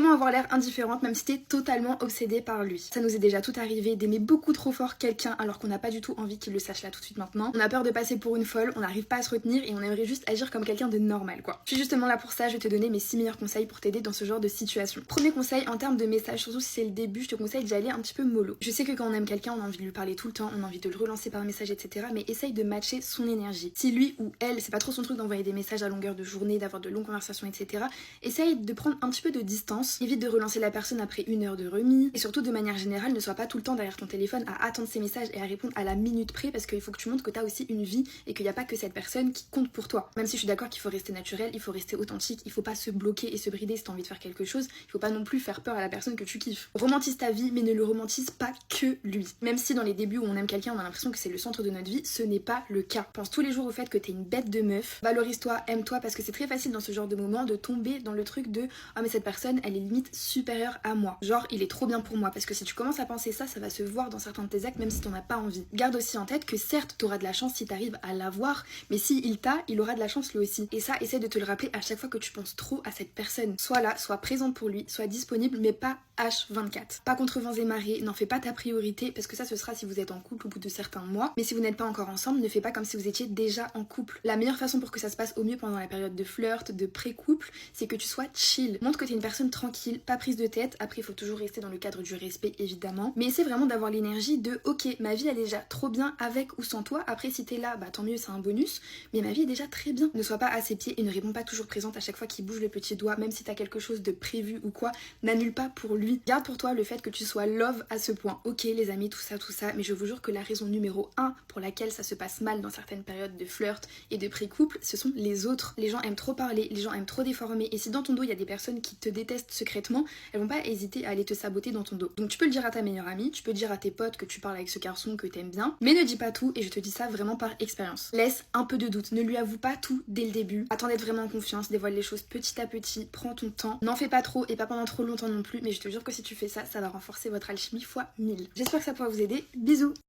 Comment avoir l'air indifférente même si t'es totalement obsédée par lui. Ça nous est déjà tout arrivé d'aimer beaucoup trop fort quelqu'un alors qu'on n'a pas du tout envie qu'il le sache là tout de suite maintenant. On a peur de passer pour une folle, on n'arrive pas à se retenir et on aimerait juste agir comme quelqu'un de normal quoi. Je suis justement là pour ça, je vais te donner mes 6 meilleurs conseils pour t'aider dans ce genre de situation. Premier conseil, en termes de message, surtout si c'est le début, je te conseille d'y aller un petit peu mollo. Je sais que quand on aime quelqu'un, on a envie de lui parler tout le temps, on a envie de le relancer par message, etc. Mais essaye de matcher son énergie. Si lui ou elle, c'est pas trop son truc d'envoyer des messages à longueur de journée, d'avoir de longues conversations, etc. Essaye de prendre un petit peu de distance, évite de relancer la personne après 1 heure de remis, et surtout de manière générale, ne sois pas tout le temps derrière ton téléphone à attendre ses messages et à répondre à la minute près parce qu'il faut que tu montres que t'as aussi une vie et qu'il n'y a pas que cette personne qui compte pour toi. Même si je suis d'accord qu'il faut rester naturel, il faut rester authentique, il faut pas se bloquer et se brider si t'as envie de faire quelque chose, il faut pas non plus faire peur à la personne que tu kiffes. Romantise ta vie, mais ne le romantise pas que lui. Même si dans les débuts où on aime quelqu'un, on a l'impression que c'est le centre de notre vie, ce n'est pas le cas. Pense tous les jours au fait que t'es une bête de meuf, valorise-toi, aime-toi, parce que c'est très facile dans ce genre de moment de tomber dans le truc de ah mais cette personne elle est limite supérieure à moi. Genre il est trop bien pour moi, parce que si tu commences à penser ça, ça va se voir dans certains de tes actes même si t'en as pas envie. Garde aussi en tête que certes t'auras de la chance si t'arrives à l'avoir, mais si il t'a, il aura de la chance lui aussi. Et ça, essaie de te le rappeler à chaque fois que tu penses trop à cette personne. Sois là, sois présente pour lui, sois disponible, mais pas H24. Pas contre vents et marées, n'en fais pas ta priorité, parce que ça ce sera si vous êtes en couple au bout de certains mois, mais si vous n'êtes pas encore ensemble, ne fais pas comme si vous étiez déjà en couple. La meilleure façon pour que ça se passe au mieux pendant la période de flirt, de pré-couple, c'est que tu sois chill. Montre que t'es une personne tranquille, pas prise de tête. Après il faut toujours rester dans le cadre du respect évidemment, mais essaie vraiment d'avoir l'énergie de ok, ma vie elle est déjà trop bien avec ou sans toi. Après si t'es là, bah tant mieux, c'est un bonus, mais ma vie est déjà très bien. Ne sois pas à ses pieds et ne réponds pas toujours présente à chaque fois qu'il bouge le petit doigt, même si t'as quelque chose de prévu ou quoi, n'annule pas pour lui. Garde pour toi le fait que tu sois love à ce point. Ok les amis, tout ça, mais je vous jure que la raison numéro 1 pour laquelle ça se passe mal dans certaines périodes de flirt et de pré-couple, ce sont les autres. Les gens aiment trop parler, les gens aiment trop déformer, et si dans ton dos il y a des personnes qui te détestent secrètement, elles vont pas hésiter à aller te saboter dans ton dos. Donc tu peux le dire à ta meilleure amie, tu peux dire à tes potes que tu parles avec ce garçon que t'aimes bien, mais ne dis pas tout, et je te dis ça vraiment par expérience. Laisse un peu de doute, ne lui avoue pas tout dès le début, attends d'être vraiment en confiance, dévoile les choses petit à petit, prends ton temps, n'en fais pas trop et pas pendant trop longtemps non plus, mais je te jure que si tu fais ça, ça va renforcer votre alchimie fois 1000. J'espère que ça pourra vous aider, bisous.